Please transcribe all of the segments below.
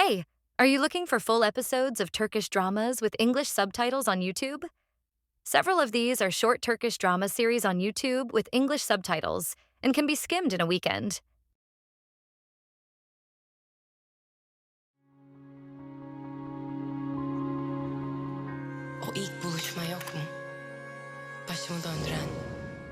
Hey, are you looking for full episodes of Turkish dramas with English subtitles on YouTube? Several of these are short Turkish drama series on YouTube with English subtitles and can be skimmed in a weekend. O ilk buluşma yok mu? Başımı döndüren,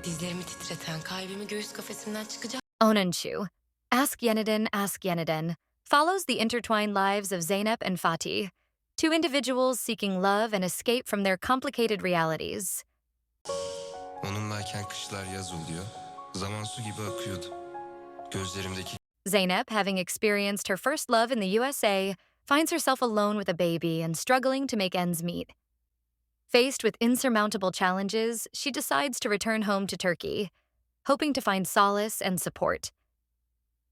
dizlerimi titreten, kalbimi göğüs kafesimden çıkacak. Onuncu, Ask Yeniden, Ask Yeniden, follows the intertwined lives of Zeynep and Fatih, two individuals seeking love and escape from their complicated realities. Onunlayken kışlar yaz oluyor. Zaman su gibi akıyordu. Gözlerimdeki Zeynep, having experienced her first love in the USA, finds herself alone with a baby and struggling to make ends meet. Faced with insurmountable challenges, she decides to return home to Turkey, hoping to find solace and support.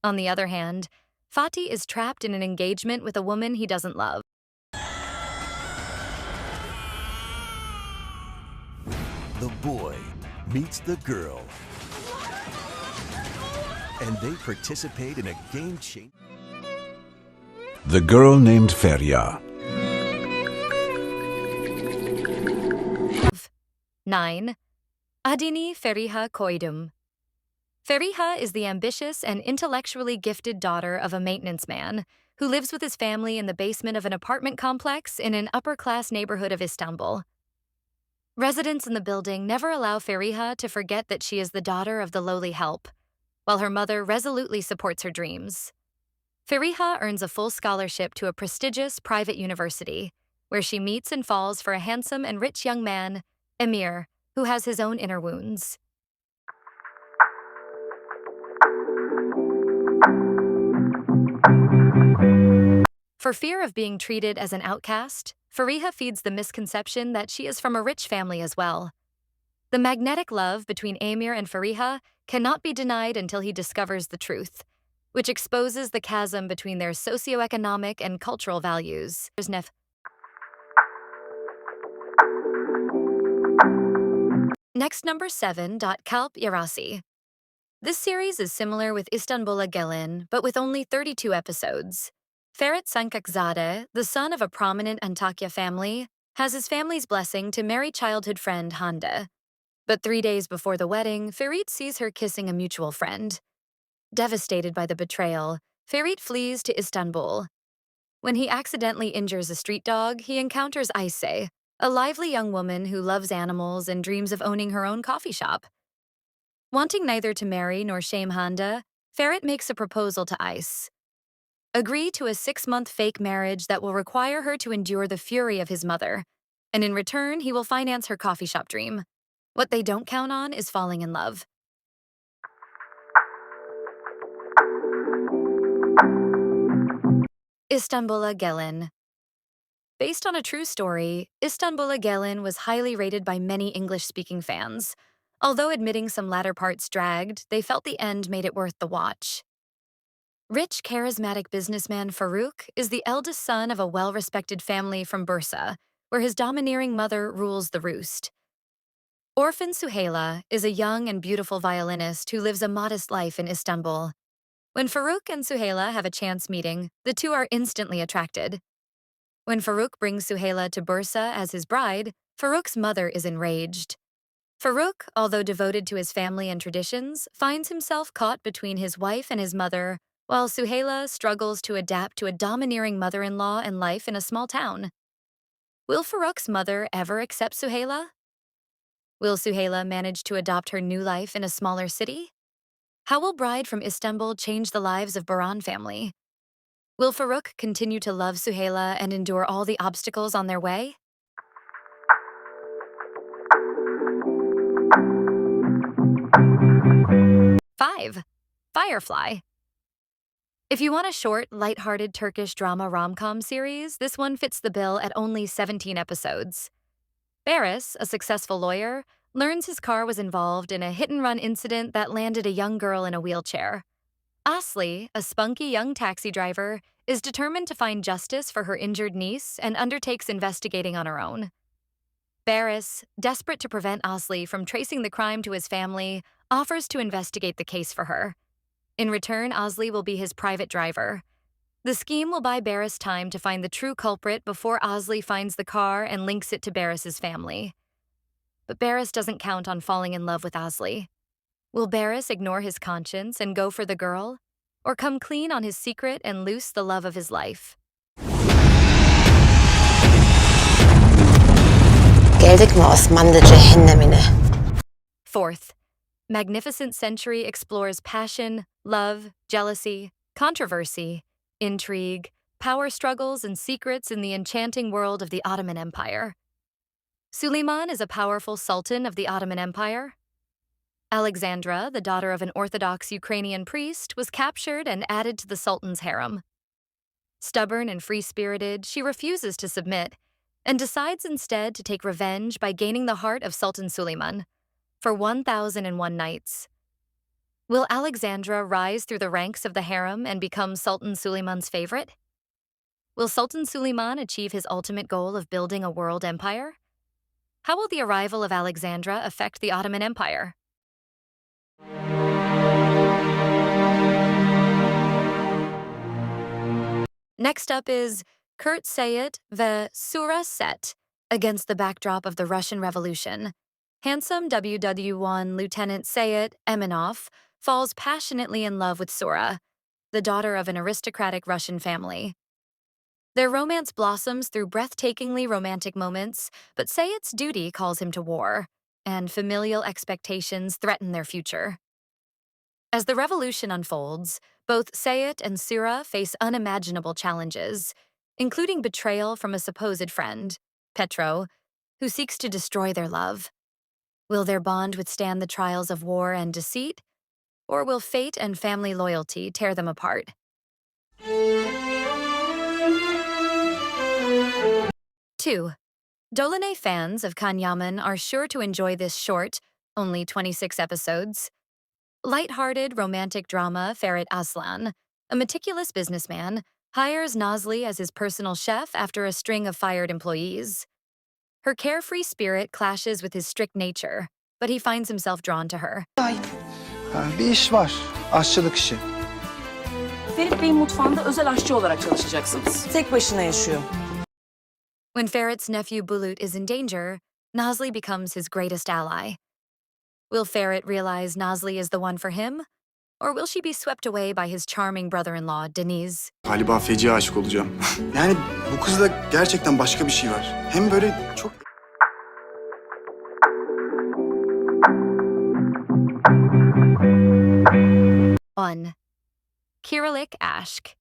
On the other hand, Fatih is trapped in an engagement with a woman he doesn't love. The boy meets the girl, and they participate in a game-changing... The girl named Feriha. 9. Adini Feriha Koydum. Feriha is the ambitious and intellectually gifted daughter of a maintenance man who lives with his family in the basement of an apartment complex in an upper-class neighborhood of Istanbul. Residents in the building never allow Feriha to forget that she is the daughter of the lowly help, while her mother resolutely supports her dreams. Feriha earns a full scholarship to a prestigious private university, where she meets and falls for a handsome and rich young man, Emir, who has his own inner wounds. For fear of being treated as an outcast, Feriha feeds the misconception that she is from a rich family as well. The magnetic love between Emir and Feriha cannot be denied until he discovers the truth, which exposes the chasm between their socioeconomic and cultural values. Next, number 7. Kalp Atisi. This series is similar with Istanbullu Gelin, but with only 32 episodes. Ferit Sankakzadeh, the son of a prominent Antakya family, has his family's blessing to marry childhood friend Hande. But 3 days before the wedding, Ferit sees her kissing a mutual friend. Devastated by the betrayal, Ferit flees to Istanbul. When he accidentally injures a street dog, he encounters Ayse, a lively young woman who loves animals and dreams of owning her own coffee shop. Wanting neither to marry nor shame Hande, Ferit makes a proposal to Ayse. Agree to a 6-month fake marriage that will require her to endure the fury of his mother, and in return, he will finance her coffee shop dream. What they don't count on is falling in love. Istanbullu Gelin. Based on a true story, Istanbullu Gelin was highly rated by many English-speaking fans. Although admitting some latter parts dragged, they felt the end made it worth the watch. Rich, charismatic businessman Faruk is the eldest son of a well-respected family from Bursa, where his domineering mother rules the roost. Orphan Suheyla is a young and beautiful violinist who lives a modest life in Istanbul. When Faruk and Suheyla have a chance meeting, the two are instantly attracted. When Faruk brings Suheyla to Bursa as his bride, Faruk's mother is enraged. Faruk, although devoted to his family and traditions, finds himself caught between his wife and his mother, while Suheyla struggles to adapt to a domineering mother-in-law and life in a small town. Will Faruk's mother ever accept Suheyla? Will Suheyla manage to adopt her new life in a smaller city? How will Bride from Istanbul change the lives of Baran family? Will Faruk continue to love Suheyla and endure all the obstacles on their way? Five. Firefly. If you want a short, lighthearted Turkish drama rom-com series, this one fits the bill at only 17 episodes. Barris, a successful lawyer, learns his car was involved in a hit-and-run incident that landed a young girl in a wheelchair. Asli, a spunky young taxi driver, is determined to find justice for her injured niece and undertakes investigating on her own. Barris, desperate to prevent Asli from tracing the crime to his family, offers to investigate the case for her. In return, Asli will be his private driver. The scheme will buy Barris time to find the true culprit before Asli finds the car and links it to Barris's family. But Barris doesn't count on falling in love with Asli. Will Barris ignore his conscience and go for the girl, or come clean on his secret and loose the love of his life? Geldik mi Osmanlı cehennemine? Fourth, Magnificent Century explores passion, love, jealousy, controversy, intrigue, power struggles, and secrets in the enchanting world of the Ottoman Empire. Suleiman is a powerful sultan of the Ottoman Empire. Alexandra, the daughter of an Orthodox Ukrainian priest, was captured and added to the Sultan's harem. Stubborn and free-spirited, she refuses to submit and decides instead to take revenge by gaining the heart of Sultan Suleiman for 1,001 nights. Will Alexandra rise through the ranks of the harem and become Sultan Suleiman's favorite? Will Sultan Suleiman achieve his ultimate goal of building a world empire? How will the arrival of Alexandra affect the Ottoman Empire? Next up is Kurt Seyit ve Sura Set, against the backdrop of the Russian Revolution. Handsome WW1 Lieutenant Seyit Eminov falls passionately in love with Sura, the daughter of an aristocratic Russian family. Their romance blossoms through breathtakingly romantic moments, but Seyit's duty calls him to war, and familial expectations threaten their future. As the revolution unfolds, both Seyit and Sura face unimaginable challenges, including betrayal from a supposed friend, Petro, who seeks to destroy their love. Will their bond withstand the trials of war and deceit, or will fate and family loyalty tear them apart? 2. Dolunay fans of Kan Yaman are sure to enjoy this short, only 26 episodes, light-hearted romantic drama. Ferit Aslan, a meticulous businessman, hires Nazli as his personal chef after a string of fired employees. Her carefree spirit clashes with his strict nature, but he finds himself drawn to her. Bir iş var. Aşçılık işi. Ferit Bey'in mutfağında özel aşçı olarak çalışacaksınız. Tek başına yaşıyor. When Ferit's nephew Bulut is in danger, Nazli becomes his greatest ally. Will Ferit realize Nazli is the one for him? Or will she be swept away by his charming brother-in-law, Deniz? Galiba feci aşık olacağım. Yani bu kızda gerçekten başka bir şey var. Hem böyle çok... One. Kiralik Ask.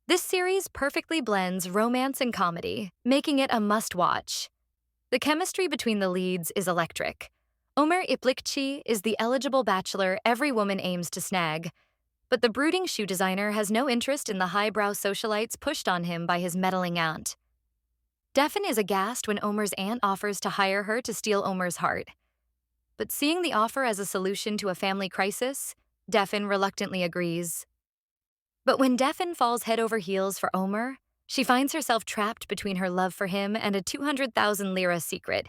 This series perfectly blends romance and comedy, making it a must-watch. The chemistry between the leads is electric. Ömer İplikçi is the eligible bachelor every woman aims to snag, but the brooding shoe designer has no interest in the highbrow socialites pushed on him by his meddling aunt. Defin is aghast when Ömer's aunt offers to hire her to steal Ömer's heart. But seeing the offer as a solution to a family crisis, Defin reluctantly agrees. But when Defin falls head over heels for Ömer, she finds herself trapped between her love for him and a 200,000 lira secret